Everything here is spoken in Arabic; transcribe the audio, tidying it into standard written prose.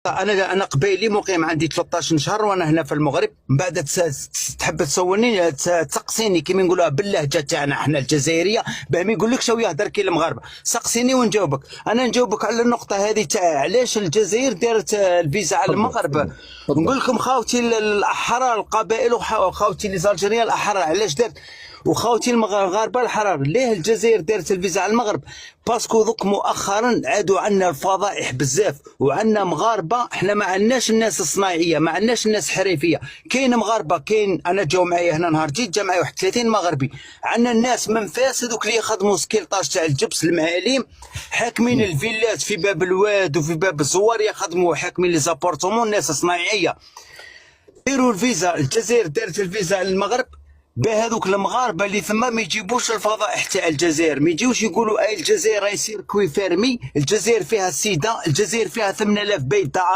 انا قبيلي مقيم عندي 13 شهر وانا هنا في المغرب. من بعد تحب تسولني تسقسيني كيما نقولوها باللهجه تاعنا احنا الجزائريه باه ما يقولكش هو يهضر كي المغاربه. سقسيني ونجاوبك. انا نجاوبك على النقطه هذه تاع علاش الجزائر دارت الفيزا على تفضل المغرب. تفضل تفضل. نقول لكم خاوتي الاحرار القبائل وخاوتي لي زالجيريا الاحرار علاش دارت، وخاوتي المغاربه الحرار ليه الجزائر دارت الفيزا على المغرب. باسكو دوك مؤخرا عادوا عندنا الفضائح بزاف، وعندنا مغاربه احنا ما عندناش الناس الصناعيه، ما عندناش الناس حريفيه. كاين مغاربه، كاين انا جاو معايا هنا نهار جيت جا معايا واحد 30 مغربي. عندنا الناس من فاس دوك اللي يخدموا سكيلطاج تاع الجبس المعاليم، حاكمين الفيلات في باب الواد وفي باب الزوار، يخدموا حاكمين لي زابورتمون، الناس الصناعيه. ديروا الفيزا، الجزائر دارت الفيزا على المغرب باه هذوك المغاربه اللي ثما ما يجيبوش الفضائح تاع الجزائر، ما يجيوش يقولوا اي الجزائر راهي سيركوي فيرمي، الجزائر فيها السيده، الجزائر فيها 8000 بيت